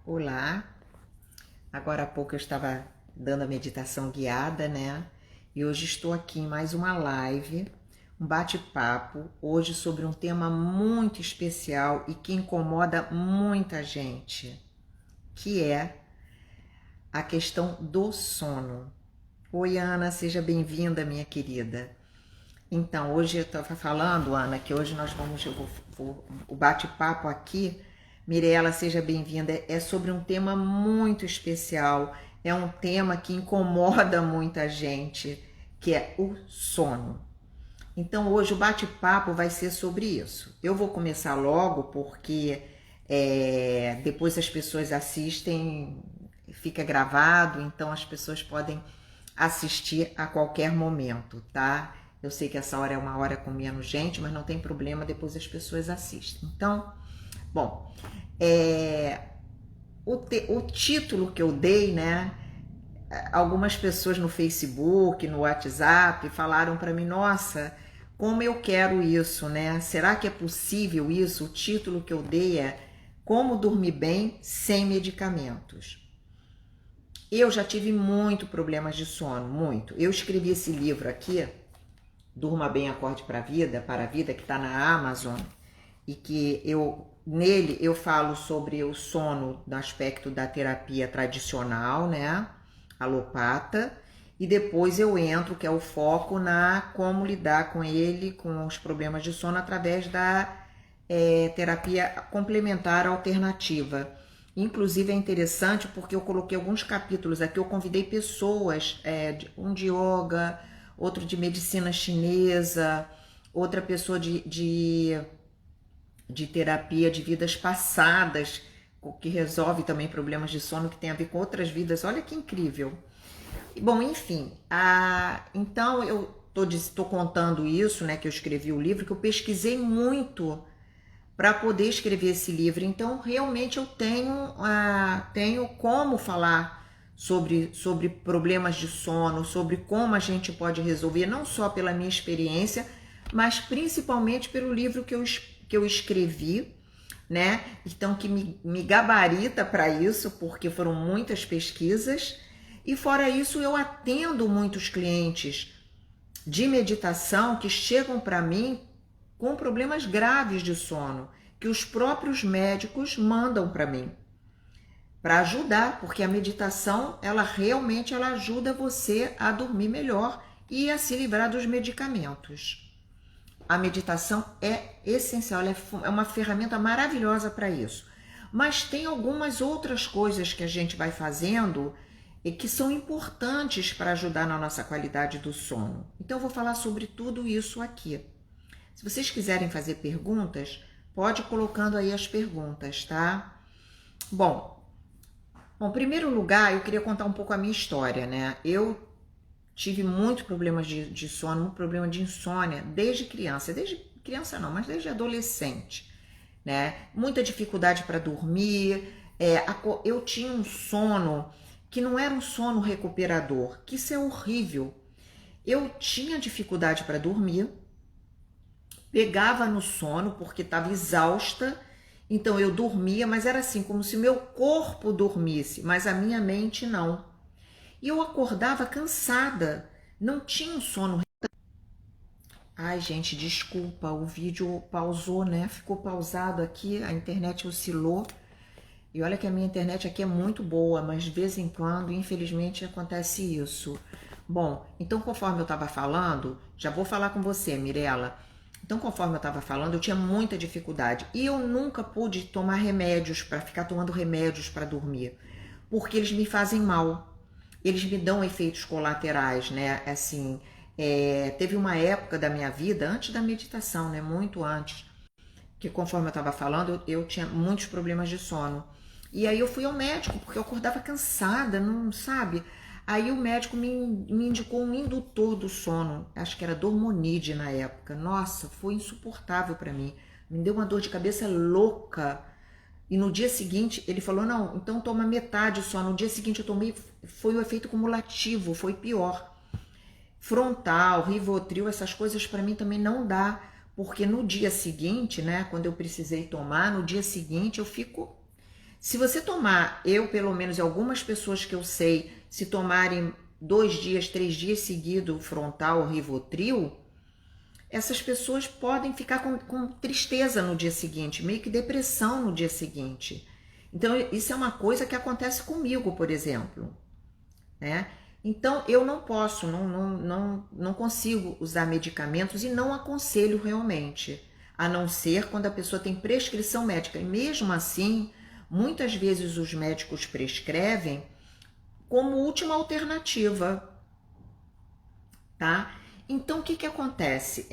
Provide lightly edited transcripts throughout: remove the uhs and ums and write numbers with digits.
Olá, agora há pouco eu estava dando a meditação guiada, né? E hoje estou aqui em mais uma live, um bate-papo, hoje sobre um tema muito especial e que incomoda muita gente, que é a questão do sono. Oi, Ana, seja bem-vinda, minha querida. Então, hoje eu estava falando, Ana, que hoje nós vamos, o bate-papo aqui, Mirela, seja bem-vinda, é sobre um tema muito especial, é um tema que incomoda muita gente, que é o sono. Então, hoje o bate-papo vai ser sobre isso. Eu vou começar logo porque depois as pessoas assistem, fica gravado, então as pessoas podem assistir a qualquer momento, tá? Eu sei que essa hora é uma hora com menos gente, mas não tem problema, depois as pessoas assistem. Então, bom, o título que eu dei, né? Algumas pessoas no Facebook, no WhatsApp, falaram para mim, nossa, como eu quero isso, né? Será que é possível isso? O título que eu dei é Como Dormir Bem Sem Medicamentos. Eu já tive muito problemas de sono, muito. Eu escrevi esse livro aqui, Durma Bem, Acorde para a Vida, que está na Amazon, e que nele eu falo sobre o sono no aspecto da terapia tradicional, né, alopata, e depois eu entro, que é o foco, na como lidar com ele, com os problemas de sono, através da terapia complementar alternativa. Inclusive é interessante porque eu coloquei alguns capítulos aqui, eu convidei pessoas, um de yoga, outro de medicina chinesa, outra pessoa de terapia de vidas passadas, que resolve também problemas de sono que tem a ver com outras vidas. Olha que incrível. Bom, enfim, então eu estou contando isso, né, que eu escrevi o livro, que eu pesquisei muito para poder escrever esse livro. Então, realmente eu tenho como falar sobre problemas de sono, sobre como a gente pode resolver, não só pela minha experiência, mas principalmente pelo livro que eu escrevi, né? Então, que me gabarita para isso, porque foram muitas pesquisas. E fora isso, eu atendo muitos clientes de meditação que chegam para mim com problemas graves de sono, que os próprios médicos mandam para mim, para ajudar, porque a meditação, ela realmente ajuda você a dormir melhor e a se livrar dos medicamentos. A meditação é essencial, ela é uma ferramenta maravilhosa para isso. Mas tem algumas outras coisas que a gente vai fazendo e que são importantes para ajudar na nossa qualidade do sono. Então eu vou falar sobre tudo isso aqui. Se vocês quiserem fazer perguntas, pode ir colocando aí as perguntas, tá? Bom, em primeiro lugar, eu queria contar um pouco a minha história, né? Eu tive muitos problemas de sono, muito problema de insônia desde criança. Desde criança não, mas desde adolescente, né? Muita dificuldade para dormir. Eu tinha um sono que não era um sono recuperador, que isso é horrível. Eu tinha dificuldade para dormir, pegava no sono porque estava exausta, então eu dormia, mas era assim, como se meu corpo dormisse, mas a minha mente não. E eu acordava cansada, não tinha um sono. Ai, gente, desculpa, o vídeo pausou, né? Ficou pausado aqui, a internet oscilou. E olha que a minha internet aqui é muito boa, mas de vez em quando, infelizmente, acontece isso. Bom, então conforme eu estava falando, já vou falar com você, Mirela. Então, conforme eu estava falando, eu tinha muita dificuldade. E eu nunca pude tomar remédios, para ficar tomando remédios para dormir, porque eles me fazem mal. Eles me dão efeitos colaterais, né? Assim, teve uma época da minha vida, antes da meditação, né? Muito antes, que conforme eu estava falando, eu tinha muitos problemas de sono. E aí eu fui ao médico, porque eu acordava cansada, não sabe? Aí o médico me indicou um indutor do sono, acho que era Dormonide na época. Nossa, foi insuportável para mim. Me deu uma dor de cabeça louca. E no dia seguinte, ele falou, não, então toma metade só. No dia seguinte eu tomei, foi o efeito cumulativo, foi pior. Frontal, Rivotril, essas coisas para mim também não dá. Porque no dia seguinte, né, quando eu precisei tomar, no dia seguinte eu fico... Se você tomar, eu pelo menos, algumas pessoas que eu sei, se tomarem 2 dias, 3 dias seguidos Frontal ou Rivotril, essas pessoas podem ficar com tristeza no dia seguinte, meio que depressão no dia seguinte. Então, isso é uma coisa que acontece comigo, por exemplo, né? Então, eu não posso, não consigo usar medicamentos e não aconselho realmente, a não ser quando a pessoa tem prescrição médica. E mesmo assim, muitas vezes os médicos prescrevem como última alternativa, tá? Então, o que que acontece?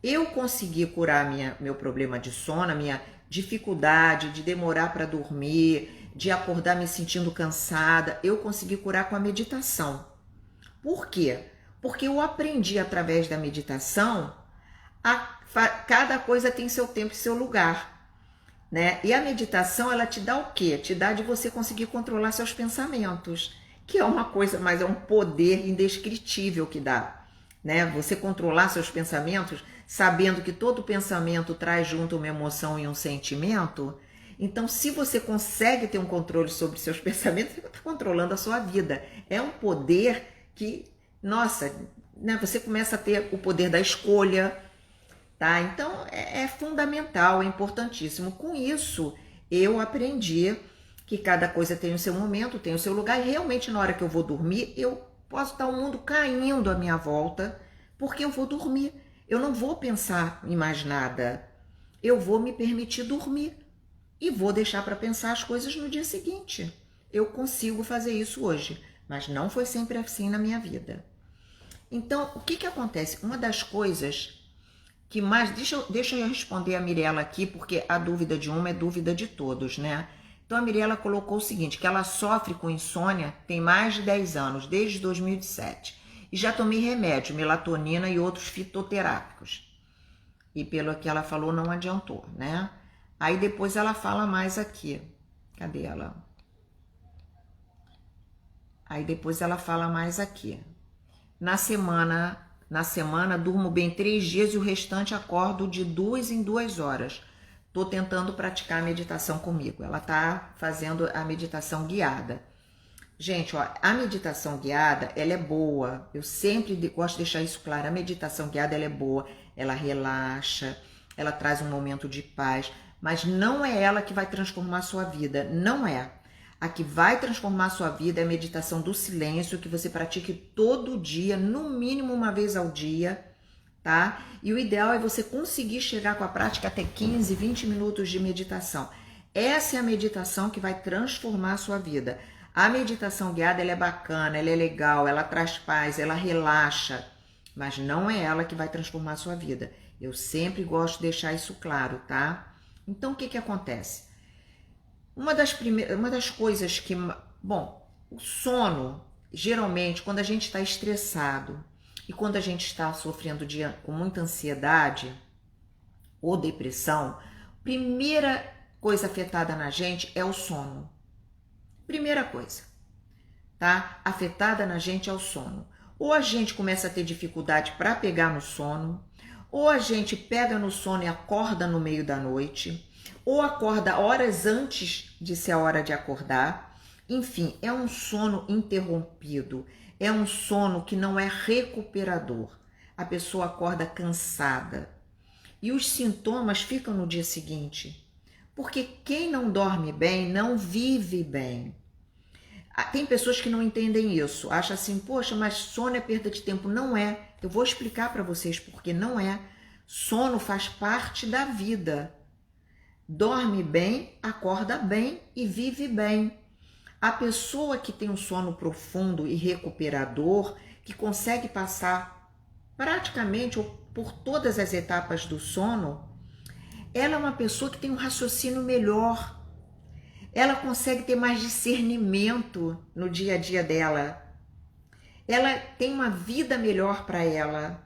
Eu consegui curar meu problema de sono, a minha dificuldade de demorar para dormir, de acordar me sentindo cansada, eu consegui curar com a meditação. Por quê? Porque eu aprendi através da meditação cada coisa tem seu tempo e seu lugar, né? E a meditação, ela te dá o quê? Te dá de você conseguir controlar seus pensamentos, que é uma coisa, mas é um poder indescritível que dá, né? Você controlar seus pensamentos, sabendo que todo pensamento traz junto uma emoção e um sentimento. Então, se você consegue ter um controle sobre seus pensamentos, você está controlando a sua vida. É um poder que, nossa, né? Você começa a ter o poder da escolha, tá? Então, é fundamental, é importantíssimo. Com isso, eu aprendi que cada coisa tem o seu momento, tem o seu lugar, e realmente na hora que eu vou dormir, eu posso estar o mundo caindo à minha volta, porque eu vou dormir. Eu não vou pensar em mais nada. Eu vou me permitir dormir e vou deixar para pensar as coisas no dia seguinte. Eu consigo fazer isso hoje, mas não foi sempre assim na minha vida. Então, o que que acontece? Uma das coisas que mais... Deixa eu responder a Mirella aqui, porque a dúvida de uma é dúvida de todos, né? Então, a Mirella colocou o seguinte, que ela sofre com insônia tem mais de 10 anos, desde 2007. E já tomei remédio, melatonina e outros fitoterápicos. E pelo que ela falou, não adiantou, né? Aí depois ela fala mais aqui. Cadê ela? Aí depois ela fala mais aqui. Na semana durmo bem 3 dias e o restante acordo de 2 em 2 horas. Tô tentando praticar a meditação comigo. Ela tá fazendo a meditação guiada. Gente, ó, a meditação guiada, ela é boa. Eu sempre gosto de deixar isso claro. A meditação guiada, ela é boa. Ela relaxa, ela traz um momento de paz. Mas não é ela que vai transformar a sua vida. Não é. A que vai transformar a sua vida é a meditação do silêncio, que você pratique todo dia, no mínimo uma vez ao dia, tá? E o ideal é você conseguir chegar com a prática até 15, 20 minutos de meditação. Essa é a meditação que vai transformar a sua vida. A meditação guiada, ela é bacana, ela é legal, ela traz paz, ela relaxa, mas não é ela que vai transformar a sua vida. Eu sempre gosto de deixar isso claro, tá? Então, o que que acontece? Uma das coisas que... Bom, o sono, geralmente, quando a gente está estressado e quando a gente está sofrendo com muita ansiedade ou depressão, primeira coisa afetada na gente é o sono. Primeira coisa, tá? Afetada na gente é o sono. Ou a gente começa a ter dificuldade para pegar no sono, ou a gente pega no sono e acorda no meio da noite, ou acorda horas antes de ser a hora de acordar. Enfim, é um sono interrompido, é um sono que não é recuperador. A pessoa acorda cansada e os sintomas ficam no dia seguinte, porque quem não dorme bem não vive bem. Tem pessoas que não entendem isso, acham assim, poxa, mas sono é perda de tempo. Não é. Eu vou explicar para vocês porque não é. Sono faz parte da vida. Dorme bem, acorda bem e vive bem. A pessoa que tem um sono profundo e recuperador, que consegue passar praticamente por todas as etapas do sono, ela é uma pessoa que tem um raciocínio melhor. Ela consegue ter mais discernimento no dia a dia dela. Ela tem uma vida melhor para ela.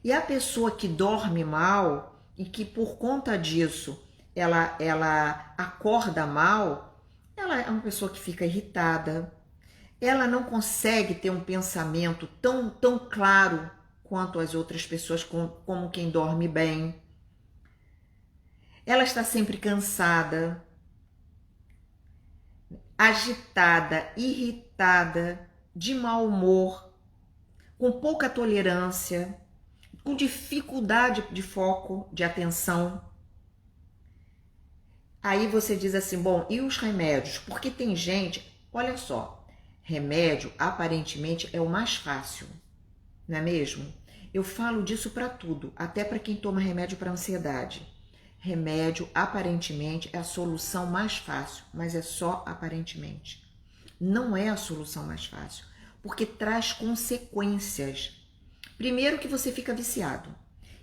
E a pessoa que dorme mal e que por conta disso ela acorda mal, ela é uma pessoa que fica irritada. Ela não consegue ter um pensamento tão claro quanto as outras pessoas, como quem dorme bem. Ela está sempre cansada. agitada, irritada, de mau humor, com pouca tolerância, com dificuldade de foco, de atenção. Aí você diz assim, bom, e os remédios? Porque tem gente, olha só, remédio aparentemente é o mais fácil, não é mesmo? Eu falo disso para tudo, até para quem toma remédio para ansiedade. Remédio aparentemente é a solução mais fácil, mas é só aparentemente. Não é a solução mais fácil, porque traz consequências. Primeiro que você fica viciado.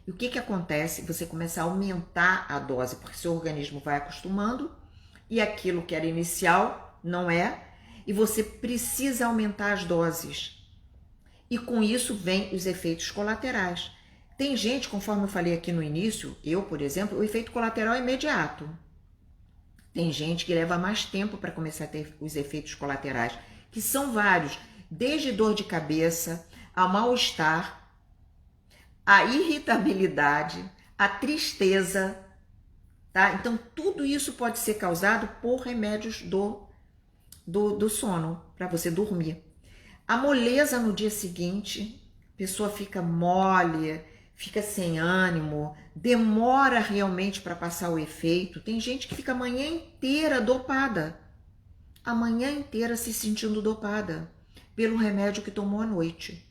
E o que acontece? Você começa a aumentar a dose, porque seu organismo vai acostumando e aquilo que era inicial não é, e você precisa aumentar as doses. E com isso vem os efeitos colaterais. Tem gente, conforme eu falei aqui no início, eu, por exemplo, o efeito colateral é imediato. Tem gente que leva mais tempo para começar a ter os efeitos colaterais, que são vários, desde dor de cabeça, ao mal-estar, a irritabilidade, a tristeza, tá? Então, tudo isso pode ser causado por remédios do sono, para você dormir. A moleza no dia seguinte, a pessoa fica mole, fica sem ânimo, demora realmente para passar o efeito. Tem gente que fica a manhã inteira dopada, a manhã inteira se sentindo dopada pelo remédio que tomou à noite.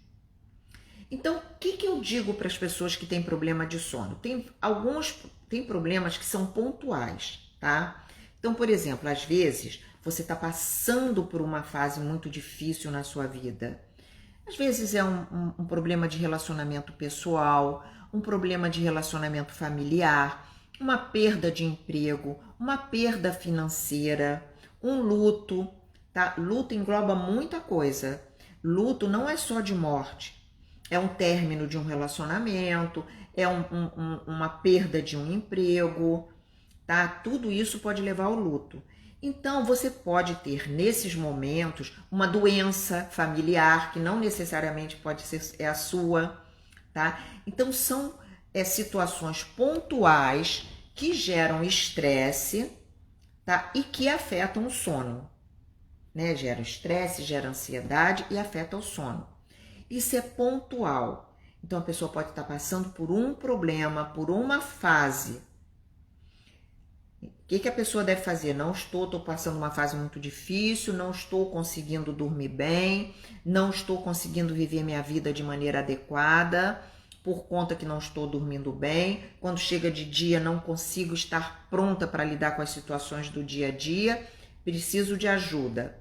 Então, o que eu digo para as pessoas que têm problema de sono? Tem problemas que são pontuais, tá? Então, por exemplo, às vezes você está passando por uma fase muito difícil na sua vida. Às vezes é um problema de relacionamento pessoal, um problema de relacionamento familiar, uma perda de emprego, uma perda financeira, um luto, tá? Luto engloba muita coisa. Luto não é só de morte. É um término de um relacionamento, é uma perda de um emprego, tá? Tudo isso pode levar ao luto. Então, você pode ter, nesses momentos, uma doença familiar, que não necessariamente pode ser a sua, tá? Então, são situações pontuais que geram estresse, tá? E que afetam o sono, né? Geram estresse, geram ansiedade e afetam o sono. Isso é pontual. Então, a pessoa pode estar passando por um problema, por uma fase. O que a pessoa deve fazer? Estou passando uma fase muito difícil, não estou conseguindo dormir bem, não estou conseguindo viver minha vida de maneira adequada, por conta que não estou dormindo bem. Quando chega de dia, não consigo estar pronta para lidar com as situações do dia a dia, preciso de ajuda.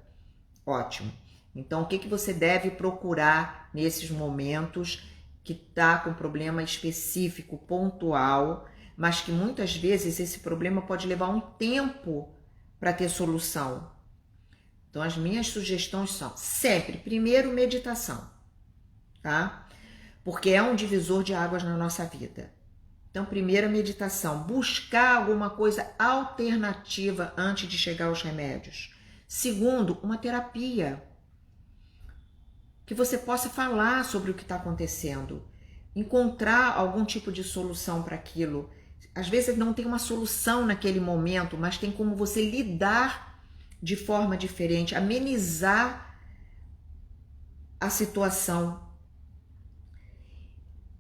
Ótimo. Então, o que você deve procurar nesses momentos que está com problema específico, pontual, mas que muitas vezes esse problema pode levar um tempo para ter solução? Então, as minhas sugestões são sempre, primeiro, meditação, tá? Porque é um divisor de águas na nossa vida. Então, primeiro, meditação, buscar alguma coisa alternativa antes de chegar aos remédios. Segundo, uma terapia, que você possa falar sobre o que está acontecendo, encontrar algum tipo de solução para aquilo. Às vezes não tem uma solução naquele momento, mas tem como você lidar de forma diferente, amenizar a situação.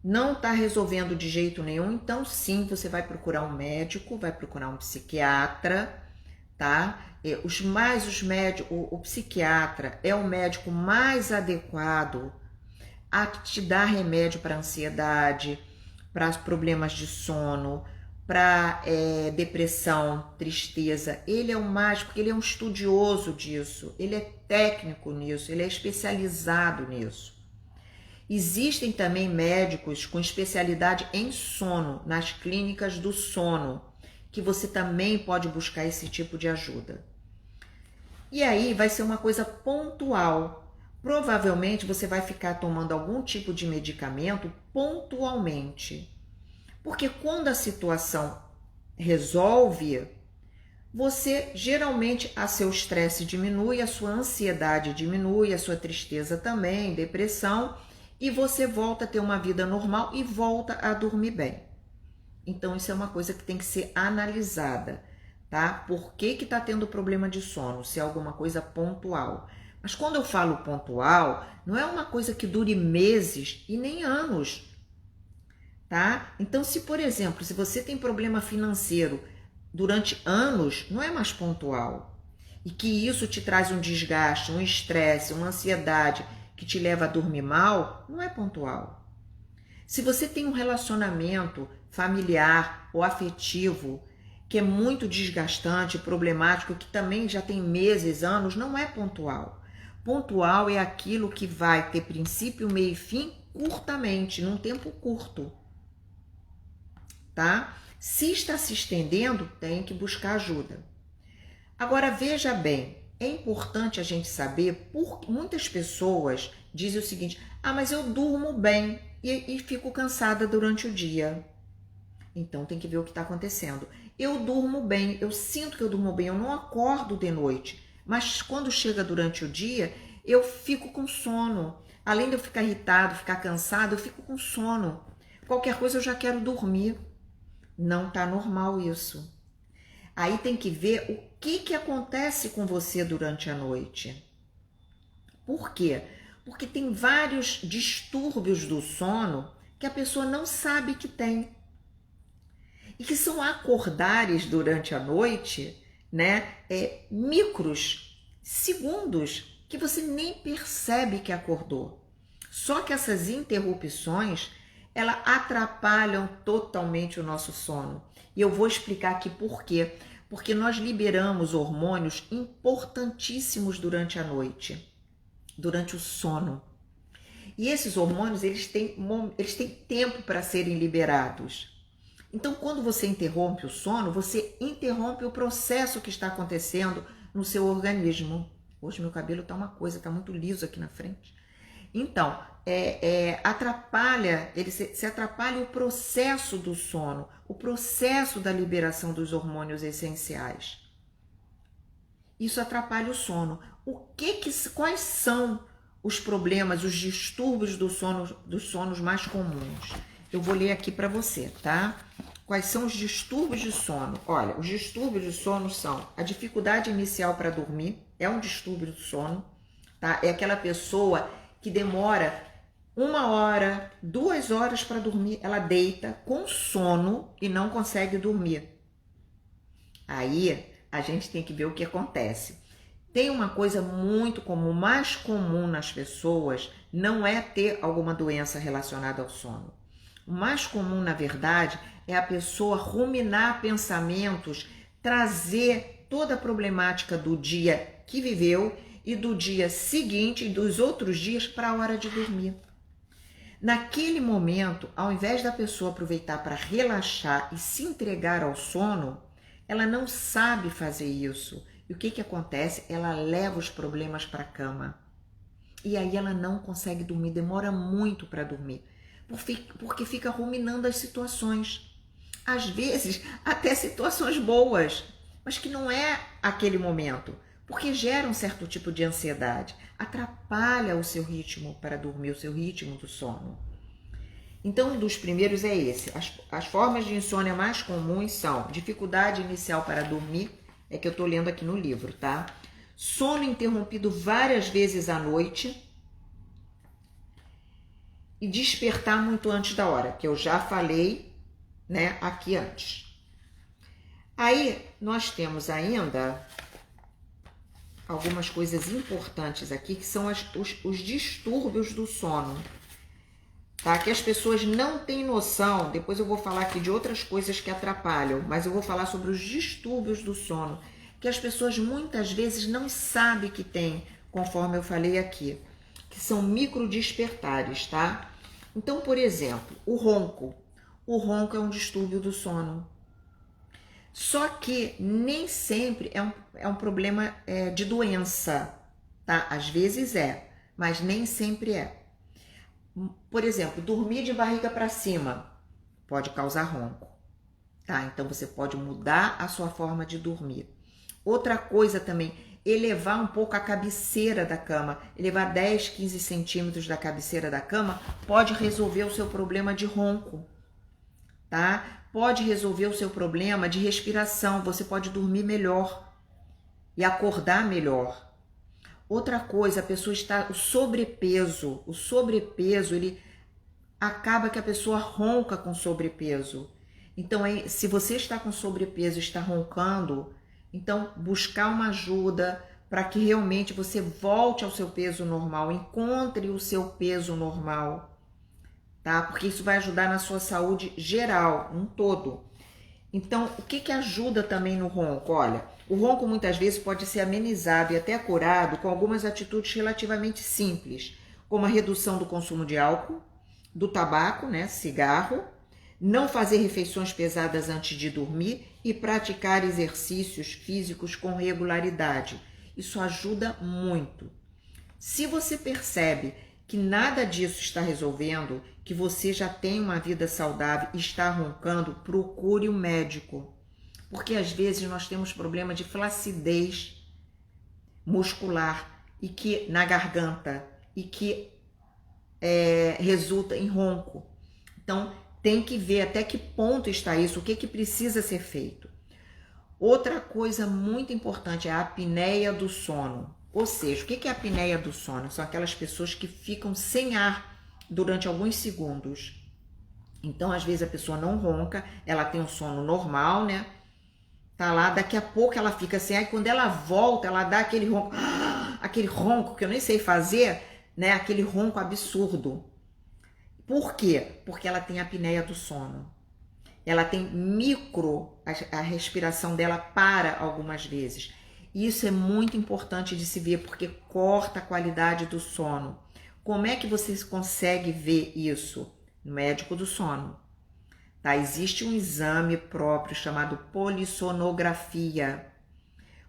Não está resolvendo de jeito nenhum, então sim, você vai procurar um médico, vai procurar um psiquiatra, tá? O psiquiatra é o médico mais adequado a te dar remédio para ansiedade, para problemas de sono, para depressão, tristeza. Ele é o mais, porque ele é um estudioso disso, ele é técnico nisso, ele é especializado nisso. Existem também médicos com especialidade em sono, nas clínicas do sono, que você também pode buscar esse tipo de ajuda. E aí vai ser uma coisa pontual. Provavelmente você vai ficar tomando algum tipo de medicamento pontualmente. Porque quando a situação resolve, você geralmente seu estresse diminui, a sua ansiedade diminui, a sua tristeza também, depressão, e você volta a ter uma vida normal e volta a dormir bem. Então, isso é uma coisa que tem que ser analisada, tá? Por que que tá tendo problema de sono? Se é alguma coisa pontual. Mas quando eu falo pontual, não é uma coisa que dure meses e nem anos, tá? Então, se por exemplo, se você tem problema financeiro durante anos, não é mais pontual. E que isso te traz um desgaste, um estresse, uma ansiedade que te leva a dormir mal, não é pontual. Se você tem um relacionamento familiar ou afetivo que é muito desgastante, problemático, que também já tem meses, anos, não é pontual. Pontual é aquilo que vai ter princípio, meio e fim curtamente, num tempo curto, tá? Se está se estendendo, tem que buscar ajuda. Agora veja bem, é importante a gente saber, porque muitas pessoas dizem o seguinte: ah, mas eu durmo bem e fico cansada durante o dia. Então tem que ver o que está acontecendo. Eu durmo bem, eu sinto que eu durmo bem, eu não acordo de noite, mas quando chega durante o dia, eu fico com sono. Além de eu ficar irritado, ficar cansado, eu fico com sono. Qualquer coisa eu já quero dormir. Não está normal isso. Aí tem que ver o que acontece com você durante a noite. Por quê? Porque tem vários distúrbios do sono que a pessoa não sabe que tem. E que são acordares durante a noite, né? Micros, segundos, que você nem percebe que acordou. Só que essas interrupções, elas atrapalham totalmente o nosso sono. E eu vou explicar aqui por quê. Porque nós liberamos hormônios importantíssimos durante a noite, durante o sono. E esses hormônios, eles têm tempo para serem liberados. Então, quando você interrompe o sono, você interrompe o processo que está acontecendo no seu organismo. Hoje meu cabelo tá uma coisa, tá muito liso aqui na frente. Então, atrapalha, se atrapalha o processo do sono, o processo da liberação dos hormônios essenciais. Isso atrapalha o sono. Quais são os problemas, os distúrbios dos sonos mais comuns? Eu vou ler aqui para você, tá? Quais são os distúrbios de sono? Olha, os distúrbios de sono são a dificuldade inicial para dormir, é um distúrbio do sono, tá? É aquela pessoa que demora 1 hora, 2 horas para dormir, ela deita com sono e não consegue dormir. Aí a gente tem que ver o que acontece. Tem uma coisa muito comum, mais comum nas pessoas, não é ter alguma doença relacionada ao sono. O mais comum, na verdade, é a pessoa ruminar pensamentos, trazer toda a problemática do dia que viveu e do dia seguinte e dos outros dias para a hora de dormir. Naquele momento, ao invés da pessoa aproveitar para relaxar e se entregar ao sono, ela não sabe fazer isso. E o que acontece? Ela leva os problemas para a cama. E aí ela não consegue dormir, demora muito para dormir, porque fica ruminando as situações. Às vezes, até situações boas, mas que não é aquele momento, porque gera um certo tipo de ansiedade, atrapalha o seu ritmo para dormir, o seu ritmo do sono. Então, um dos primeiros é esse. As formas de insônia mais comuns são dificuldade inicial para dormir, é que eu estou lendo aqui no livro, tá? Sono interrompido várias vezes à noite e despertar muito antes da hora, que eu já falei, né, aqui antes. Aí, nós temos ainda algumas coisas importantes aqui, que são os distúrbios do sono, tá? Que as pessoas não têm noção. Depois eu vou falar aqui de outras coisas que atrapalham, mas eu vou falar sobre os distúrbios do sono, que as pessoas muitas vezes não sabem que tem, conforme eu falei aqui, que são micro despertares, tá? Então, por exemplo, o ronco. O ronco é um distúrbio do sono. Só que nem sempre é um problema de doença, tá? Às vezes é, mas nem sempre é. Por exemplo, dormir de barriga para cima pode causar ronco, tá? Então você pode mudar a sua forma de dormir. Outra coisa também, elevar um pouco a cabeceira da cama, elevar 10, 15 centímetros da cabeceira da cama pode resolver o seu problema de ronco, tá? pode resolver o seu problema de respiração, você pode dormir melhor e acordar melhor. Outra coisa, a pessoa está, o sobrepeso, ele acaba que a pessoa ronca com sobrepeso. Então, se você está com sobrepeso e está roncando, então buscar uma ajuda para que realmente você volte ao seu peso normal, encontre o seu peso normal, tá? Porque isso vai ajudar na sua saúde geral, um todo. Então, o que ajuda também no ronco? Olha, o ronco muitas vezes pode ser amenizado e até curado com algumas atitudes relativamente simples, como a redução do consumo de álcool, do tabaco, né, cigarro, não fazer refeições pesadas antes de dormir e praticar exercícios físicos com regularidade. Isso ajuda muito. Se você percebe que nada disso está resolvendo, que você já tem uma vida saudável e está roncando, procure um médico. Porque às vezes nós temos problema de flacidez muscular e que na garganta e que resulta em ronco. Então tem que ver até que ponto está isso, o que precisa ser feito. Outra coisa muito importante é a apneia do sono. Ou seja, o que é a apneia do sono? São aquelas pessoas que ficam sem ar durante alguns segundos. Então, às vezes a pessoa não ronca, ela tem um sono normal, né? Tá lá, daqui a pouco ela fica sem ar, e quando ela volta, ela dá aquele ronco que eu nem sei fazer, né? Aquele ronco absurdo. Por quê? Porque ela tem a apneia do sono. Ela tem a respiração dela para algumas vezes. Isso é muito importante de se ver, porque corta a qualidade do sono. Como é que você consegue ver isso? No médico do sono. Tá? Existe um exame próprio chamado polissonografia,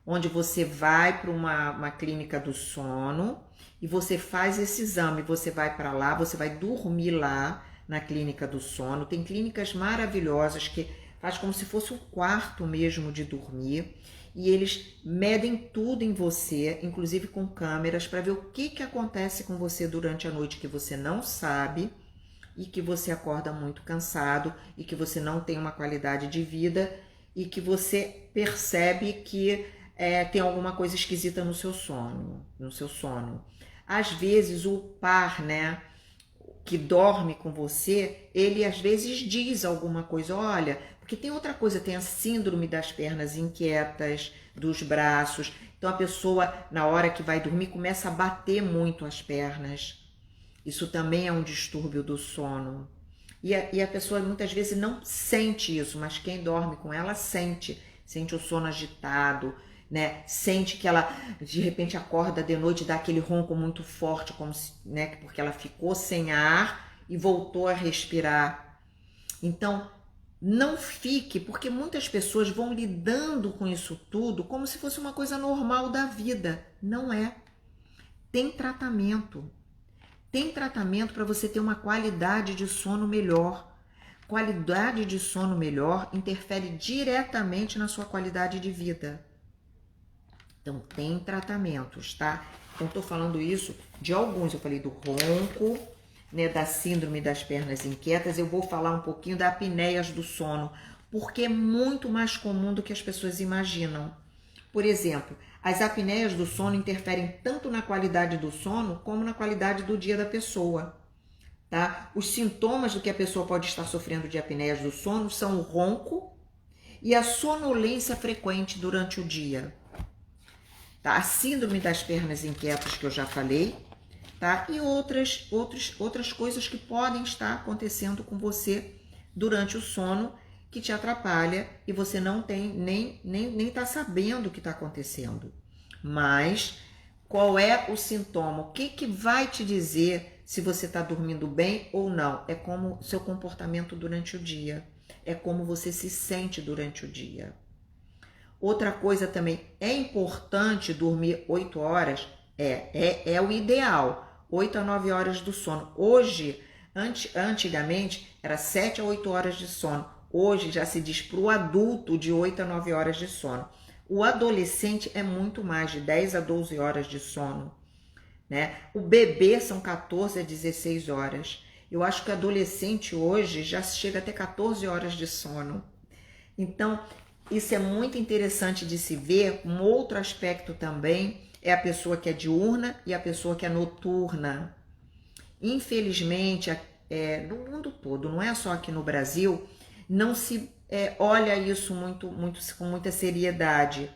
onde você vai para uma clínica do sono e você faz esse exame. Você vai para lá, você vai dormir lá na clínica do sono. Tem clínicas maravilhosas que faz como se fosse um quarto mesmo de dormir. E eles medem tudo em você, inclusive com câmeras, para ver o que acontece com você durante a noite que você não sabe e que você acorda muito cansado e que você não tem uma qualidade de vida e que você percebe que tem alguma coisa esquisita no seu sono. Às vezes o par, né, que dorme com você, ele às vezes diz alguma coisa, olha, porque tem outra coisa, tem a síndrome das pernas inquietas, dos braços. Então a pessoa, na hora que vai dormir, começa a bater muito as pernas. Isso também é um distúrbio do sono. E a pessoa muitas vezes não sente isso, mas quem dorme com ela sente o sono agitado, né? Sente que ela de repente acorda de noite e dá aquele ronco muito forte, como se, né? Porque ela ficou sem ar e voltou a respirar. Então, não fique, porque muitas pessoas vão lidando com isso tudo como se fosse uma coisa normal da vida. Não é. Tem tratamento. Tem tratamento para você ter uma qualidade de sono melhor. Qualidade de sono melhor interfere diretamente na sua qualidade de vida. Então, tem tratamentos, tá? Então, estou falando isso de alguns. Eu falei do ronco, né, da síndrome das pernas inquietas. Eu vou falar um pouquinho da apneia do sono, porque é muito mais comum do que as pessoas imaginam. Por exemplo, as apneias do sono interferem tanto na qualidade do sono como na qualidade do dia da pessoa, tá? Os sintomas do que a pessoa pode estar sofrendo de apneias do sono são o ronco e a sonolência frequente durante o dia, tá? A síndrome das pernas inquietas que eu já falei, tá? E outras coisas que podem estar acontecendo com você durante o sono que te atrapalha e você não tem nem tá sabendo o que está acontecendo. Mas qual é o sintoma? O que vai te dizer se você está dormindo bem ou não? É como o seu comportamento durante o dia. É como você se sente durante o dia. Outra coisa também, é importante dormir 8 horas? É o ideal, 8 a 9 horas do sono. Hoje, antigamente, era 7 a 8 horas de sono. Hoje já se diz para o adulto de 8 a 9 horas de sono. O adolescente é muito mais, de 10 a 12 horas de sono, né? O bebê são 14 a 16 horas. Eu acho que o adolescente hoje já chega até 14 horas de sono. Então, isso é muito interessante de se ver. Um outro aspecto também é a pessoa que é diurna e a pessoa que é noturna. Infelizmente, no mundo todo, não é só aqui no Brasil, não se olha isso com muita seriedade.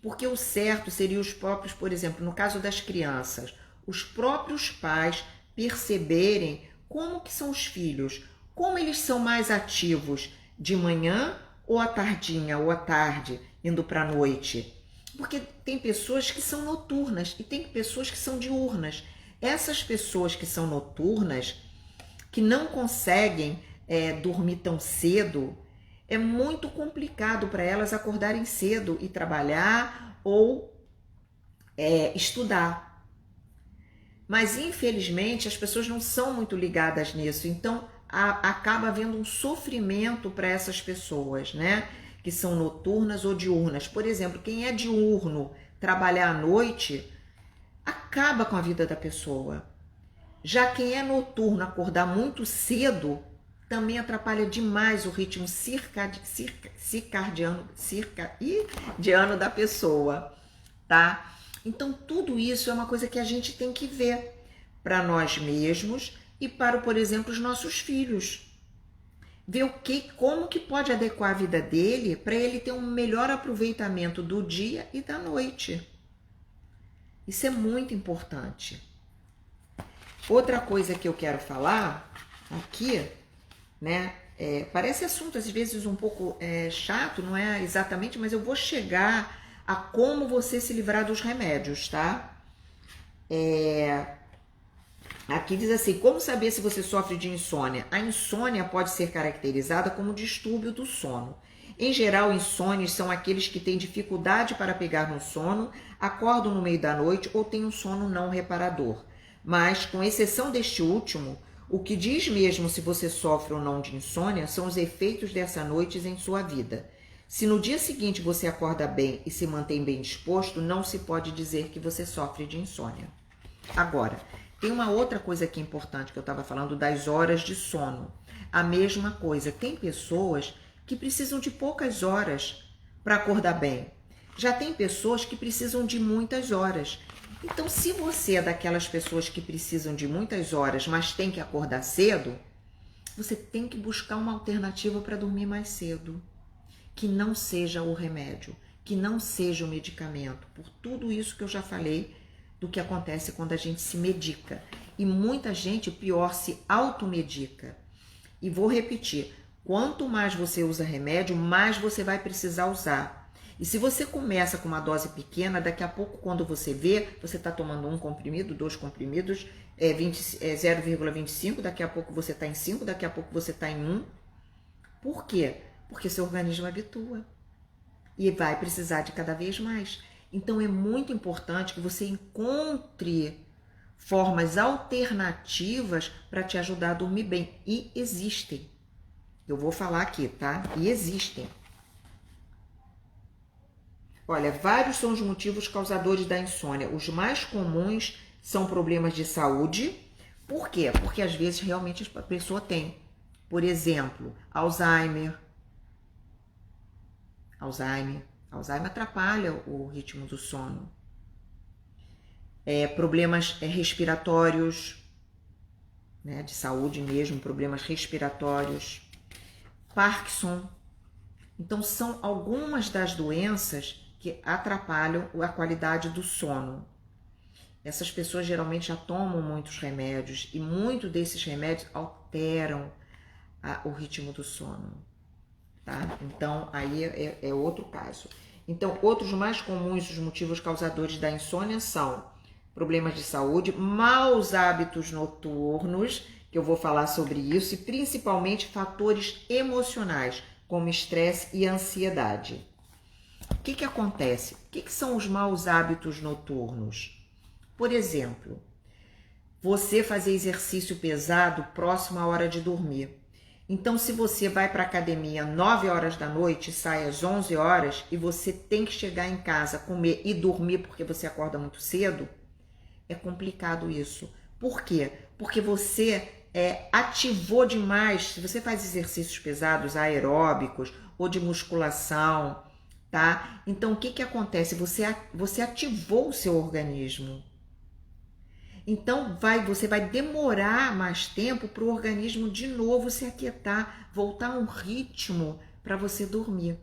Porque o certo seria os próprios, por exemplo, no caso das crianças, os próprios pais perceberem como que são os filhos, como eles são mais ativos de manhã ou à tardinha ou à tarde, indo para a noite. Porque tem pessoas que são noturnas e tem pessoas que são diurnas. Essas pessoas que são noturnas, que não conseguem dormir tão cedo, é muito complicado para elas acordarem cedo e trabalhar ou estudar. Mas, infelizmente, as pessoas não são muito ligadas nisso. Então, acaba havendo um sofrimento para essas pessoas, né? Que são noturnas ou diurnas. Por exemplo, quem é diurno, trabalhar à noite, acaba com a vida da pessoa. Já quem é noturno, acordar muito cedo, também atrapalha demais o ritmo circadiano da pessoa, tá? Então, tudo isso é uma coisa que a gente tem que ver para nós mesmos e para, por exemplo, os nossos filhos. Ver como que pode adequar a vida dele para ele ter um melhor aproveitamento do dia e da noite. Isso é muito importante. Outra coisa que eu quero falar aqui, né? Parece assunto às vezes um pouco chato, não é exatamente, mas eu vou chegar a como você se livrar dos remédios, tá? Aqui diz assim, como saber se você sofre de insônia? A insônia pode ser caracterizada como distúrbio do sono. Em geral, insônios são aqueles que têm dificuldade para pegar no sono, acordam no meio da noite ou têm um sono não reparador. Mas, com exceção deste último, o que diz mesmo se você sofre ou não de insônia são os efeitos dessa noite em sua vida. Se no dia seguinte você acorda bem e se mantém bem disposto, não se pode dizer que você sofre de insônia. Agora, tem uma outra coisa que é importante que eu estava falando das horas de sono. A mesma coisa, tem pessoas que precisam de poucas horas para acordar bem. Já tem pessoas que precisam de muitas horas. Então, se você é daquelas pessoas que precisam de muitas horas, mas tem que acordar cedo, você tem que buscar uma alternativa para dormir mais cedo. Que não seja o remédio, que não seja o medicamento. Por tudo isso que eu já falei do que acontece quando a gente se medica. E muita gente, pior, se automedica. E vou repetir, quanto mais você usa remédio, mais você vai precisar usar. E se você começa com uma dose pequena, daqui a pouco, quando você vê, você está tomando um comprimido, 2 comprimidos, 0,25, daqui a pouco você está em 5, daqui a pouco você está em 1. Por quê? Porque seu organismo habitua e vai precisar de cada vez mais. Então, é muito importante que você encontre formas alternativas para te ajudar a dormir bem. E existem. Eu vou falar aqui, tá? E existem. Olha, vários são os motivos causadores da insônia. Os mais comuns são problemas de saúde. Por quê? Porque às vezes realmente a pessoa tem. Por exemplo, Alzheimer. Alzheimer atrapalha o ritmo do sono. Problemas respiratórios, né, de saúde mesmo, problemas respiratórios. Parkinson. Então, são algumas das doenças que atrapalham a qualidade do sono. Essas pessoas geralmente já tomam muitos remédios e muitos desses remédios alteram o ritmo do sono. Tá? Então, aí é outro caso. Então, outros mais comuns, os motivos causadores da insônia são problemas de saúde, maus hábitos noturnos, que eu vou falar sobre isso, e principalmente fatores emocionais, como estresse e ansiedade. O que acontece? O que são os maus hábitos noturnos? Por exemplo, você fazer exercício pesado próximo à hora de dormir. Então, se você vai para a academia 9 horas da noite, sai às 11 horas e você tem que chegar em casa, comer e dormir porque você acorda muito cedo, é complicado isso. Por quê? Porque você ativou demais. Se você faz exercícios pesados, aeróbicos ou de musculação, tá? Então o que que acontece? Você ativou o seu organismo. Então você vai demorar mais tempo para o organismo de novo se aquietar, voltar a um ritmo para você dormir.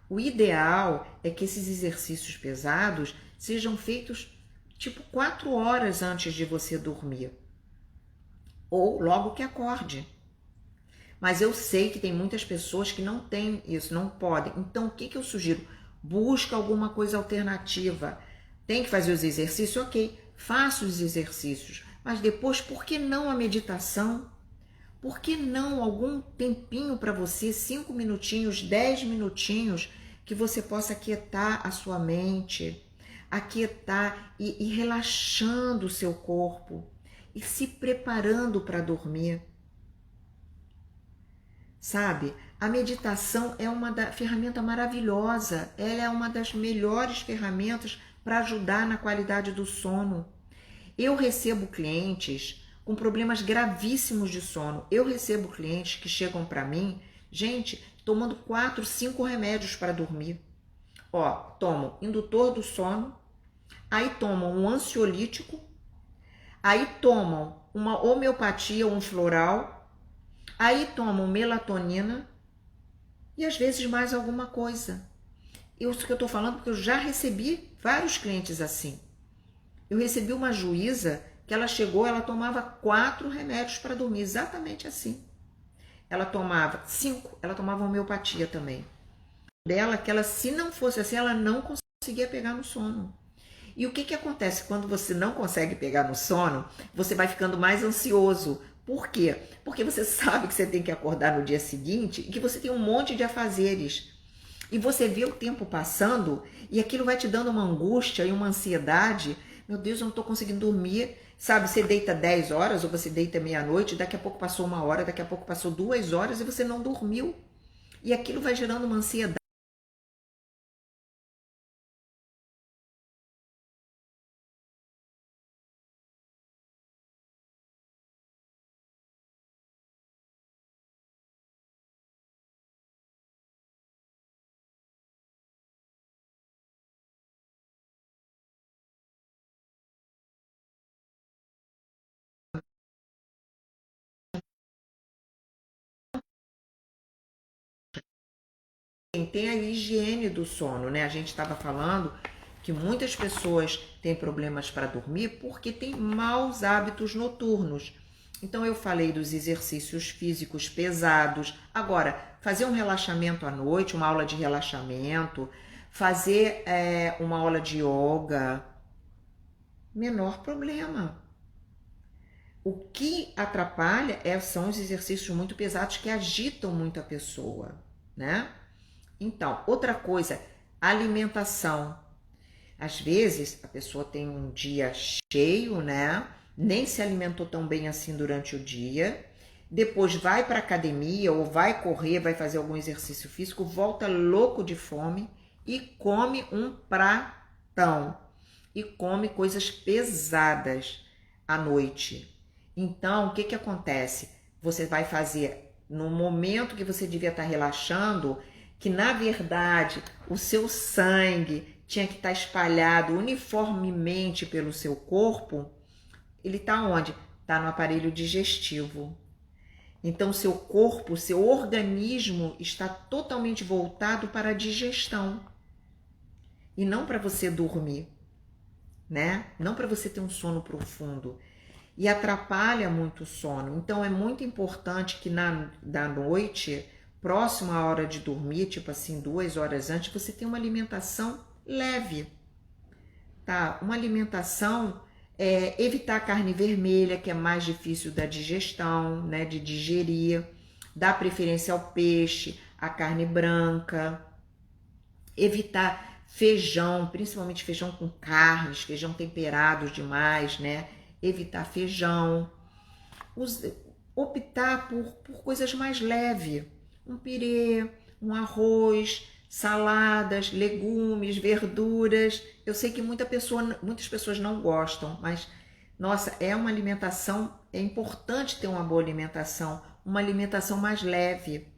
O ideal é que esses exercícios pesados sejam feitos tipo 4 horas antes de você dormir, ou logo que acorde. Mas eu sei que tem muitas pessoas que não têm isso, não podem. Então o que que eu sugiro? Busca alguma coisa alternativa. Tem que fazer os exercícios? Ok, faça os exercícios. Mas depois, por que não a meditação? Por que não algum tempinho para você, 5 minutinhos, 10 minutinhos, que você possa aquietar a sua mente, aquietar e relaxando o seu corpo e se preparando para dormir? Sabe? A meditação é uma ferramenta maravilhosa, ela é uma das melhores ferramentas para ajudar na qualidade do sono. Eu recebo clientes com problemas gravíssimos de sono. Eu recebo clientes que chegam para mim, gente, tomando 4, 5 remédios para dormir. Ó, tomam indutor do sono, aí tomam um ansiolítico, aí tomam uma homeopatia, um floral, aí tomam melatonina e às vezes mais alguma coisa. Isso que eu estou falando porque eu já recebi vários clientes assim. Eu recebi uma juíza que ela chegou, ela tomava 4 remédios para dormir, exatamente assim. Ela tomava 5, ela tomava homeopatia também. Dela que ela, se não fosse assim, ela não conseguia pegar no sono. E o que que acontece quando você não consegue pegar no sono? Você vai ficando mais ansioso. Por quê? Porque você sabe que você tem que acordar no dia seguinte e que você tem um monte de afazeres. E você vê o tempo passando e aquilo vai te dando uma angústia e uma ansiedade. Meu Deus, eu não estou conseguindo dormir. Sabe, você deita 10 horas ou você deita meia-noite, daqui a pouco passou 1 hora, daqui a pouco passou 2 horas e você não dormiu. E aquilo vai gerando uma ansiedade. Tem a higiene do sono, né? A gente estava falando que muitas pessoas têm problemas para dormir porque têm maus hábitos noturnos. Então eu falei dos exercícios físicos pesados. Agora, fazer um relaxamento à noite, uma aula de relaxamento, fazer uma aula de yoga, menor problema. O que atrapalha são os exercícios muito pesados que agitam muito a pessoa, né? Então, outra coisa, alimentação. Às vezes a pessoa tem um dia cheio, né? Nem se alimentou tão bem assim durante o dia. Depois vai para academia ou vai correr, vai fazer algum exercício físico, volta louco de fome e come um pratão. E come coisas pesadas à noite. Então, o que que acontece? Você vai fazer no momento que você devia estar relaxando, que na verdade o seu sangue tinha que estar espalhado uniformemente pelo seu corpo, ele está onde? Está no aparelho digestivo. Então seu corpo, seu organismo está totalmente voltado para a digestão e não para você dormir, né? Não para você ter um sono profundo. E atrapalha muito o sono. Então é muito importante que da noite, próximo à hora de dormir, tipo assim, 2 horas antes, você tenha uma alimentação leve, tá? Uma alimentação, evitar a carne vermelha, que é mais difícil da digestão, né? De digerir, dar preferência ao peixe, à carne branca, evitar feijão, principalmente feijão com carnes, feijão temperado demais, né? Evitar feijão, optar por coisas mais leves, um pirê, um arroz, saladas, legumes, verduras. Eu sei que muitas pessoas não gostam, mas Nossa, é uma alimentação, é importante ter uma boa uma alimentação mais leve,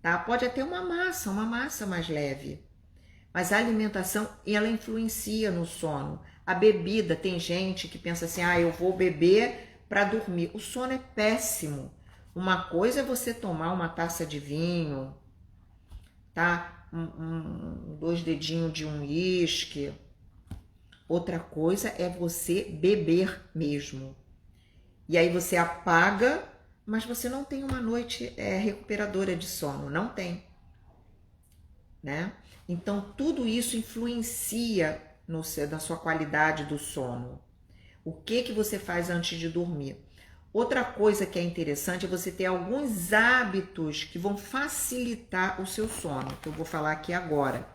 tá? Pode até uma massa mais leve. Mas a alimentação, ela influencia no sono. A bebida, tem gente que pensa assim, eu vou beber para dormir. O sono é péssimo. Uma coisa é você tomar uma taça de vinho, tá? Dois dedinhos de um uísque. Outra coisa é você beber mesmo. E aí você apaga, mas você não tem uma noite recuperadora de sono. Não tem, né? Então, tudo isso influencia na sua qualidade do sono. O que você faz antes de dormir? Outra coisa que é interessante é você ter alguns hábitos que vão facilitar o seu sono, que eu vou falar aqui agora,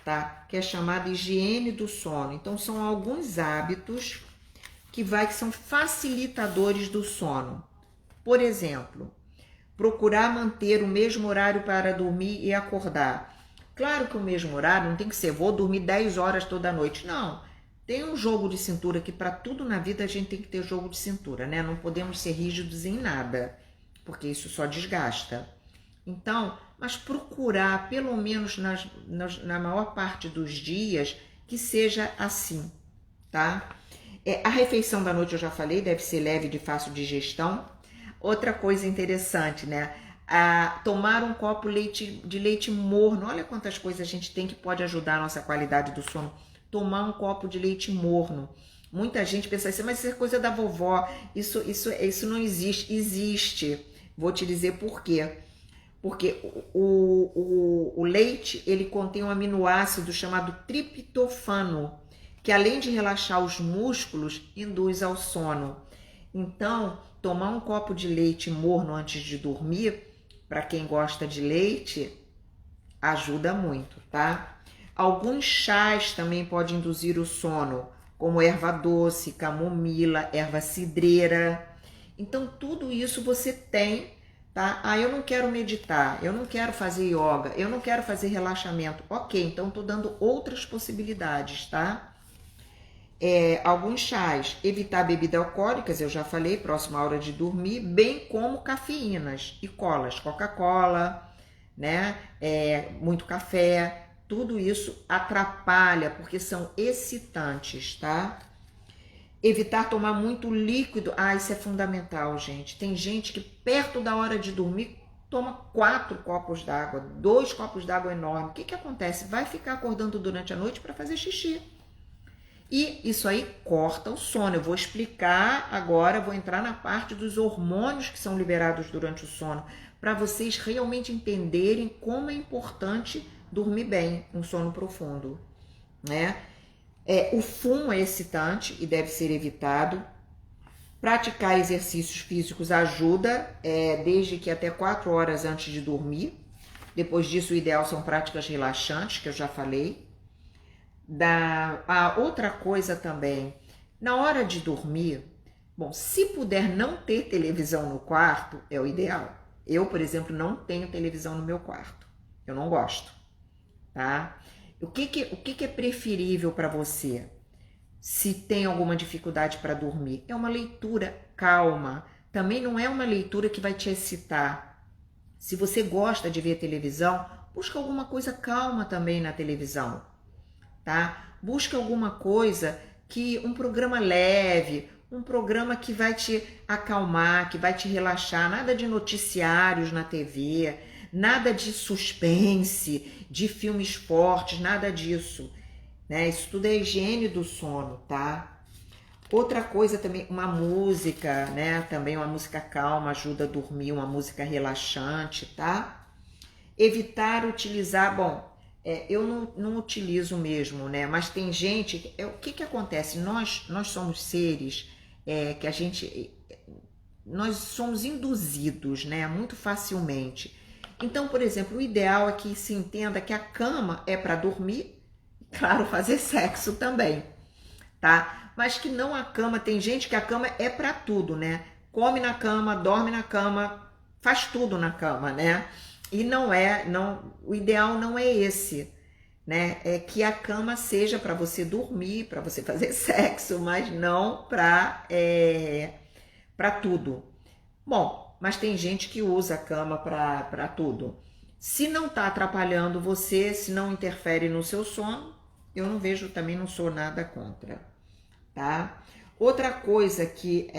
tá? Que é chamada higiene do sono. Então, são alguns hábitos que são facilitadores do sono. Por exemplo, procurar manter o mesmo horário para dormir e acordar. Claro que o mesmo horário não tem que ser, vou dormir 10 horas toda noite. Não, tem um jogo de cintura que para tudo na vida a gente tem que ter jogo de cintura, né? Não podemos ser rígidos em nada, porque isso só desgasta. Então, mas procurar, pelo menos na maior parte dos dias, que seja assim, tá? A refeição da noite eu já falei, deve ser leve e de fácil digestão. Outra coisa interessante, né? Tomar um copo de leite morno. Olha quantas coisas a gente tem que pode ajudar a nossa qualidade do sono. Tomar um copo de leite morno. Muita gente pensa assim, mas isso é coisa da vovó. Isso não existe. Existe. Vou te dizer por quê. Porque o leite, ele contém um aminoácido chamado triptofano, que além de relaxar os músculos, induz ao sono. Então, tomar um copo de leite morno antes de dormir, para quem gosta de leite, ajuda muito, tá? Alguns chás também podem induzir o sono, como erva doce, camomila, erva cidreira. Então, tudo isso você tem, tá? Eu não quero meditar, eu não quero fazer yoga, eu não quero fazer relaxamento. Ok, então tô dando outras possibilidades, tá? Alguns chás, evitar bebidas alcoólicas, eu já falei, próxima à hora de dormir, bem como cafeínas e colas, Coca-Cola, né? Muito café, tudo isso atrapalha porque são excitantes, tá? Evitar tomar muito líquido, isso é fundamental, gente. Tem gente que perto da hora de dormir toma 4 copos d'água, 2 copos d'água enormes. O que acontece? Vai ficar acordando durante a noite para fazer xixi. E isso aí corta o sono. Eu vou explicar agora, vou entrar na parte dos hormônios que são liberados durante o sono, para vocês realmente entenderem como é importante dormir bem, um sono profundo, né? O fumo é excitante e deve ser evitado. Praticar exercícios físicos ajuda, desde que até 4 horas antes de dormir. Depois disso, o ideal são práticas relaxantes, que eu já falei. Outra coisa também, na hora de dormir, bom, se puder não ter televisão no quarto, é o ideal. Eu, por exemplo, não tenho televisão no meu quarto. Eu não gosto, tá? O que é preferível para você? Se tem alguma dificuldade para dormir, é uma leitura calma. Também não é uma leitura que vai te excitar. Se você gosta de ver televisão, busca alguma coisa calma também na televisão. Tá? Busca alguma coisa um programa leve, um programa que vai te acalmar, que vai te relaxar, nada de noticiários na TV, nada de suspense, de filmes fortes, nada disso, né? Isso tudo é higiene do sono, tá? Outra coisa também, uma música, né? Também uma música calma ajuda a dormir, uma música relaxante, tá? Evitar utilizar, eu não utilizo mesmo, né? Mas tem gente, o que acontece? Nós somos seres nós somos induzidos, né? Muito facilmente. Então, por exemplo, o ideal é que se entenda que a cama é para dormir, claro, fazer sexo também, tá? Mas que não a cama, tem gente que a cama é para tudo, né? Come na cama, dorme na cama, faz tudo na cama, né? E o ideal não é esse, né, é que a cama seja para você dormir, para você fazer sexo, mas não para tudo. Bom, mas tem gente que usa a cama para tudo. Se não está atrapalhando você, se não interfere no seu sono, eu não vejo, também não sou nada contra, tá? Outra coisa que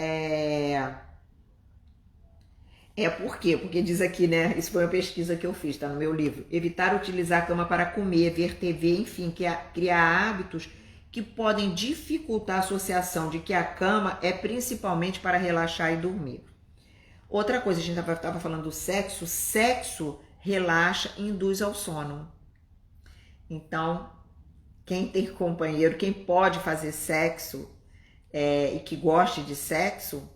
por quê? Porque diz aqui, né? Isso foi uma pesquisa que eu fiz, tá no meu livro. Evitar utilizar a cama para comer, ver TV, enfim, criar hábitos que podem dificultar a associação de que a cama é principalmente para relaxar e dormir. Outra coisa, a gente estava falando do sexo. Sexo relaxa e induz ao sono. Então, quem tem companheiro, quem pode fazer sexo e que goste de sexo,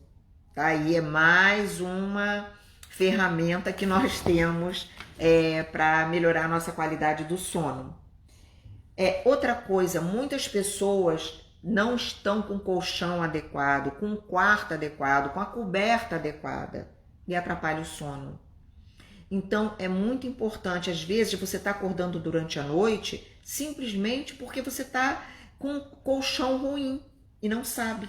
tá aí, é mais uma ferramenta que nós temos para melhorar a nossa qualidade do sono. Outra coisa, muitas pessoas não estão com o colchão adequado, com o quarto adequado, com a coberta adequada e atrapalha o sono. Então é muito importante, às vezes você está acordando durante a noite simplesmente porque você está com um colchão ruim e não sabe.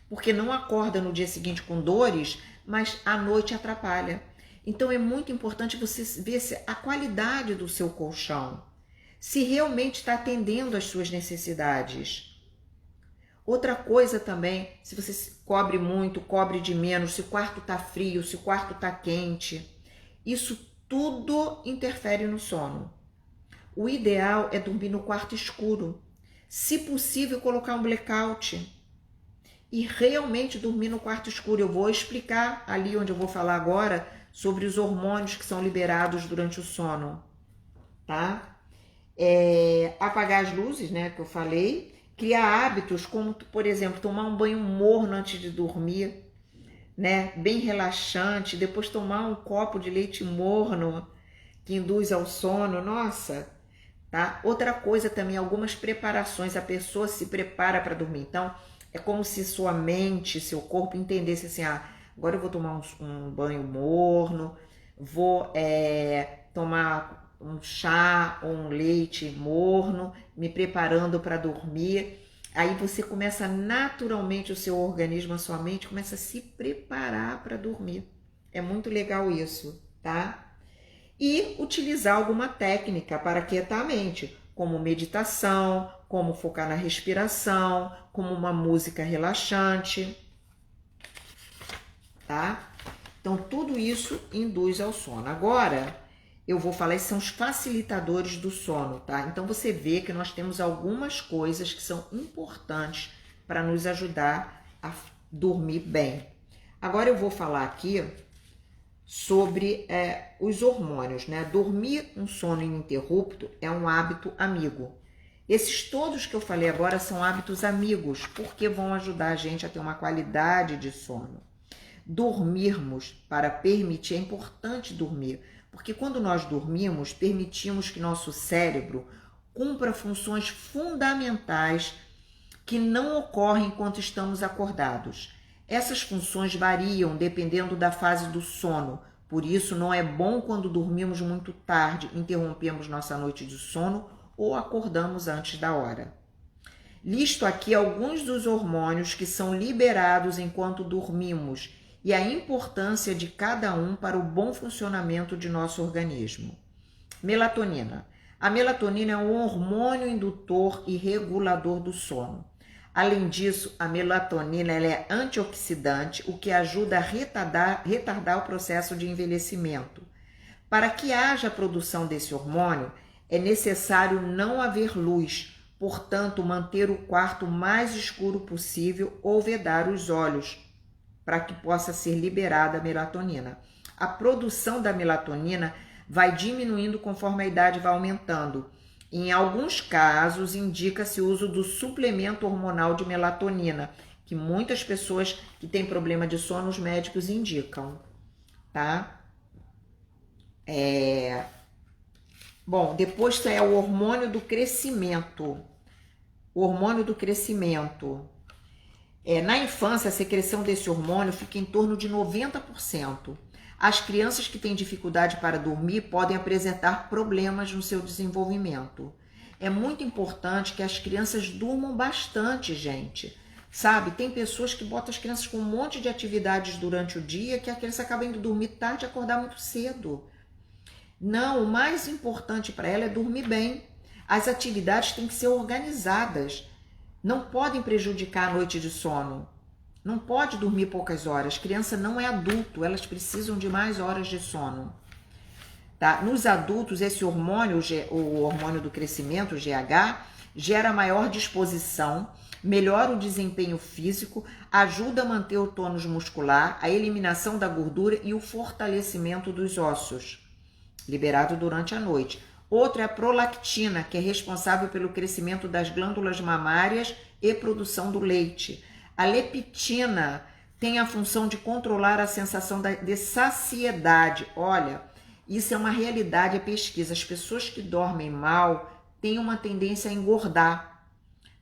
Porque não acorda no dia seguinte com dores, mas à noite atrapalha. Então é muito importante você ver a qualidade do seu colchão, se realmente está atendendo às suas necessidades. Outra coisa também, se você cobre muito, cobre de menos, se o quarto está frio, se o quarto está quente, isso tudo interfere no sono. O ideal é dormir no quarto escuro. Se possível, colocar um blackout e realmente dormir no quarto escuro. Eu vou explicar ali onde eu vou falar agora sobre os hormônios que são liberados durante o sono, tá? Apagar as luzes, né, que eu falei. Criar hábitos como, por exemplo, tomar um banho morno antes de dormir, né, bem relaxante, depois tomar um copo de leite morno que induz ao sono, nossa, tá? Outra coisa também, algumas preparações, a pessoa se prepara para dormir, então é como se sua mente, seu corpo entendesse assim, agora eu vou tomar um banho morno, vou tomar um chá ou um leite morno, me preparando para dormir. Aí você começa naturalmente, o seu organismo, a sua mente começa a se preparar para dormir. É muito legal isso, tá? E utilizar alguma técnica para aquietar a mente, como meditação, como focar na respiração, como uma música relaxante, tá? Então tudo isso induz ao sono. Agora eu vou falar, esses são os facilitadores do sono, tá? Então você vê que nós temos algumas coisas que são importantes para nos ajudar a dormir bem. Agora eu vou falar aqui sobre os hormônios, né? Dormir um sono ininterrupto é um hábito amigo. Esses todos que eu falei agora são hábitos amigos, porque vão ajudar a gente a ter uma qualidade de sono. Dormirmos para permitir, é importante dormir, porque quando nós dormimos, permitimos que nosso cérebro cumpra funções fundamentais que não ocorrem enquanto estamos acordados. Essas funções variam dependendo da fase do sono, por isso não é bom quando dormimos muito tarde, interrompemos nossa noite de sono ou acordamos antes da hora. Listo aqui alguns dos hormônios que são liberados enquanto dormimos e a importância de cada um para o bom funcionamento de nosso organismo. Melatonina. A melatonina é um hormônio indutor e regulador do sono. Além disso, a melatonina ela é antioxidante, o que ajuda a retardar o processo de envelhecimento. Para que haja a produção desse hormônio, é necessário não haver luz, portanto, manter o quarto mais escuro possível ou vedar os olhos, para que possa ser liberada a melatonina. A produção da melatonina vai diminuindo conforme a idade vai aumentando. Em alguns casos, indica-se o uso do suplemento hormonal de melatonina, que muitas pessoas que têm problema de sono, os médicos indicam, tá? Bom, depois é o hormônio do crescimento. O hormônio do crescimento. Na infância, a secreção desse hormônio fica em torno de 90%. As crianças que têm dificuldade para dormir podem apresentar problemas no seu desenvolvimento. É muito importante que as crianças durmam bastante, gente. Sabe, tem pessoas que botam as crianças com um monte de atividades durante o dia que a criança acaba indo dormir tarde e acordar muito cedo. Não, o mais importante para ela é dormir bem. As atividades têm que ser organizadas. Não podem prejudicar a noite de sono. Não pode dormir poucas horas. Criança não é adulto, elas precisam de mais horas de sono. Tá? Nos adultos, esse hormônio, o hormônio do crescimento, o GH, gera maior disposição, melhora o desempenho físico, ajuda a manter o tônus muscular, a eliminação da gordura e o fortalecimento dos ossos, liberado durante a noite. Outro é a prolactina, que é responsável pelo crescimento das glândulas mamárias e produção do leite. A leptina tem a função de controlar a sensação de saciedade. Olha, isso é uma realidade, é pesquisa. As pessoas que dormem mal têm uma tendência a engordar,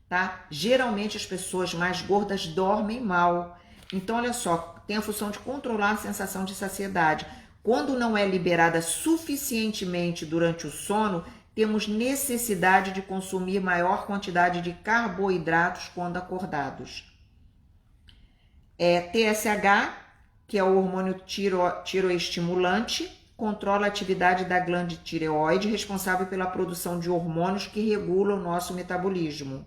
tá? Geralmente as pessoas mais gordas dormem mal. Então, olha só, tem a função de controlar a sensação de saciedade. Quando não é liberada suficientemente durante o sono, temos necessidade de consumir maior quantidade de carboidratos quando acordados. TSH, que é o hormônio tiroestimulante, controla a atividade da glândula tireoide, responsável pela produção de hormônios que regulam o nosso metabolismo.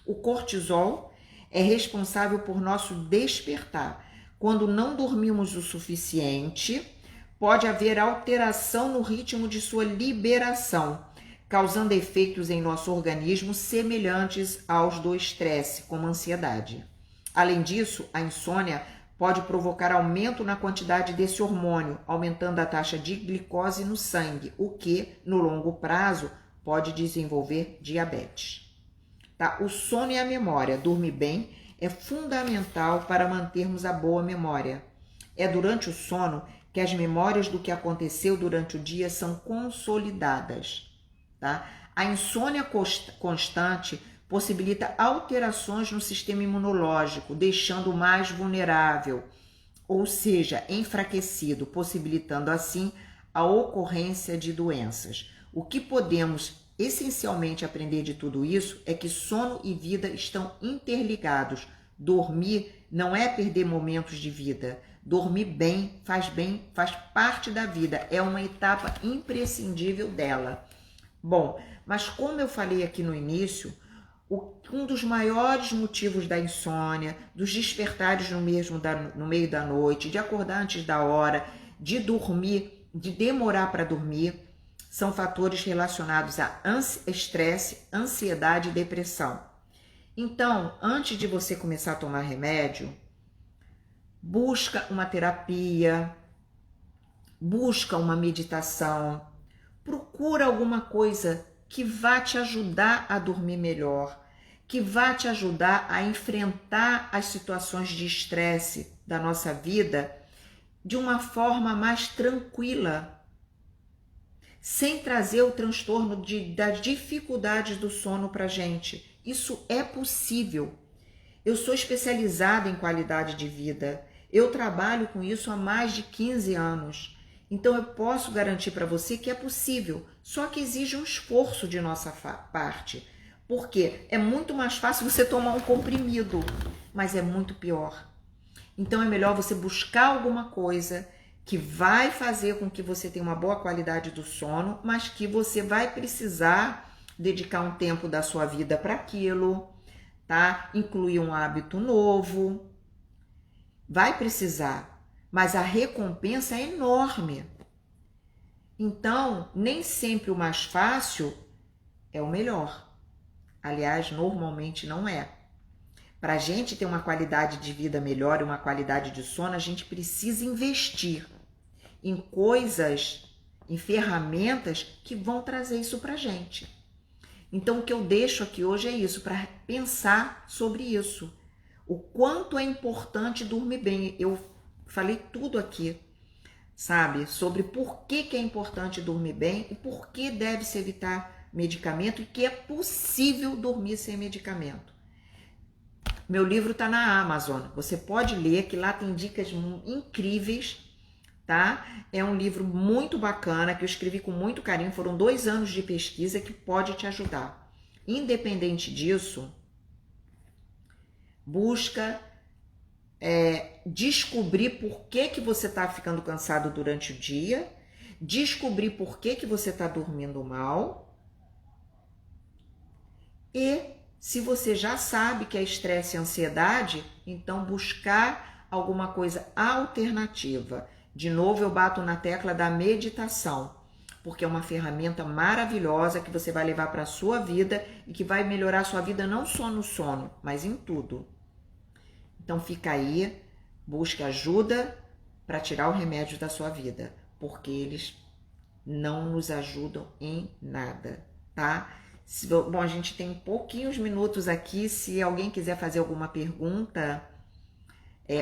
O cortisol é responsável por nosso despertar. Quando não dormimos o suficiente, pode haver alteração no ritmo de sua liberação, causando efeitos em nosso organismo semelhantes aos do estresse, como ansiedade. Além disso, a insônia pode provocar aumento na quantidade desse hormônio, aumentando a taxa de glicose no sangue, o que, no longo prazo, pode desenvolver diabetes. Tá? O sono e a memória. Dormir bem é fundamental para mantermos a boa memória. É durante o sono que as memórias do que aconteceu durante o dia são consolidadas. Tá? A insônia constante possibilita alterações no sistema imunológico, deixando mais vulnerável, ou seja, enfraquecido, possibilitando assim a ocorrência de doenças. O que podemos essencialmente aprender de tudo isso é que sono e vida estão interligados. Dormir não é perder momentos de vida. Dormir bem, faz parte da vida, é uma etapa imprescindível dela. Bom, mas como eu falei aqui no início, um dos maiores motivos da insônia, dos despertares no meio da noite, de acordar antes da hora, de dormir, de demorar para dormir, são fatores relacionados a estresse, ansiedade e depressão. Então, antes de você começar a tomar remédio, busca uma terapia, busca uma meditação, procura alguma coisa que vá te ajudar a dormir melhor, que vá te ajudar a enfrentar as situações de estresse da nossa vida de uma forma mais tranquila, sem trazer o transtorno das dificuldades do sono para a gente. Isso é possível. Eu sou especializada em qualidade de vida. Eu trabalho com isso há mais de 15 anos. Então eu posso garantir para você que é possível, só que exige um esforço de nossa parte. Porque é muito mais fácil você tomar um comprimido, mas é muito pior. Então é melhor você buscar alguma coisa que vai fazer com que você tenha uma boa qualidade do sono, mas que você vai precisar dedicar um tempo da sua vida para aquilo, tá? Incluir um hábito novo. Vai precisar, mas a recompensa é enorme. Então, nem sempre o mais fácil é o melhor. Aliás, normalmente não é. Para a gente ter uma qualidade de vida melhor e uma qualidade de sono, a gente precisa investir em coisas, em ferramentas que vão trazer isso para a gente. Então, o que eu deixo aqui hoje é isso, para pensar sobre isso. O quanto é importante dormir bem. Eu falei tudo aqui, sabe? Sobre por que é importante dormir bem e por que deve-se evitar medicamento e que é possível dormir sem medicamento. Meu livro está na Amazon. Você pode ler, que lá tem dicas incríveis, tá? É um livro muito bacana, que eu escrevi com muito carinho. Foram 2 anos de pesquisa que pode te ajudar. Independente disso, busca descobrir por que você está ficando cansado durante o dia, descobrir por que você está dormindo mal, e se você já sabe que é estresse e ansiedade, então buscar alguma coisa alternativa. De novo, eu bato na tecla da meditação, porque é uma ferramenta maravilhosa que você vai levar para a sua vida e que vai melhorar a sua vida não só no sono, mas em tudo. Então fica aí, busque ajuda para tirar o remédio da sua vida, porque eles não nos ajudam em nada, tá? Bom, a gente tem pouquinhos minutos aqui, se alguém quiser fazer alguma pergunta,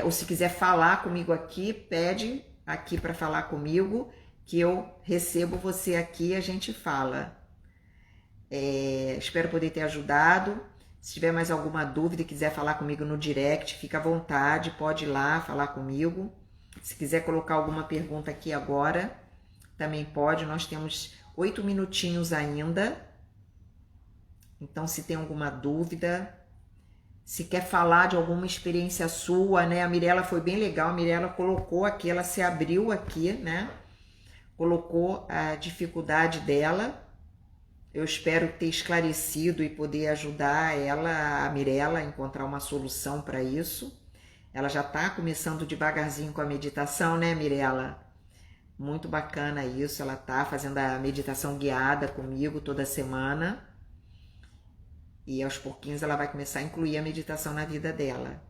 ou se quiser falar comigo aqui, pede aqui para falar comigo, que eu recebo você aqui e a gente fala. Espero poder ter ajudado. Se tiver mais alguma dúvida e quiser falar comigo no direct, fica à vontade, pode ir lá falar comigo. Se quiser colocar alguma pergunta aqui agora, também pode. Nós temos 8 minutinhos ainda. Então, se tem alguma dúvida, se quer falar de alguma experiência sua, né? A Mirella foi bem legal, a Mirella colocou aqui, ela se abriu aqui, né? Colocou a dificuldade dela. Eu espero ter esclarecido e poder ajudar ela, a Mirella, a encontrar uma solução para isso. Ela já está começando devagarzinho com a meditação, né, Mirella? Muito bacana isso, ela está fazendo a meditação guiada comigo toda semana. E aos pouquinhos ela vai começar a incluir a meditação na vida dela.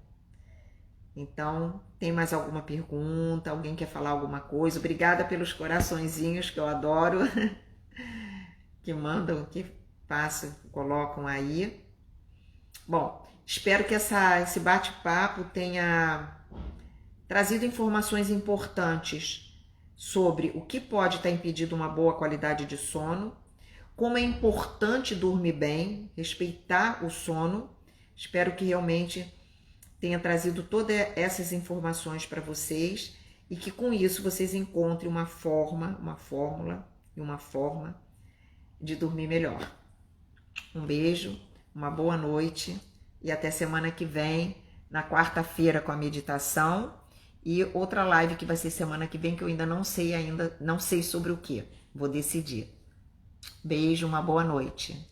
Então, tem mais alguma pergunta? Alguém quer falar alguma coisa? Obrigada pelos coraçõezinhos que eu adoro. Que mandam, que passam, colocam aí. Bom, espero que esse bate-papo tenha trazido informações importantes sobre o que pode estar impedindo uma boa qualidade de sono, como é importante dormir bem, respeitar o sono. Espero que realmente tenha trazido todas essas informações para vocês e que com isso vocês encontrem uma fórmula e uma forma de dormir melhor. Um beijo, uma boa noite e até semana que vem, na quarta-feira com a meditação e outra live que vai ser semana que vem que eu ainda não sei sobre o que. Vou decidir. Beijo, uma boa noite.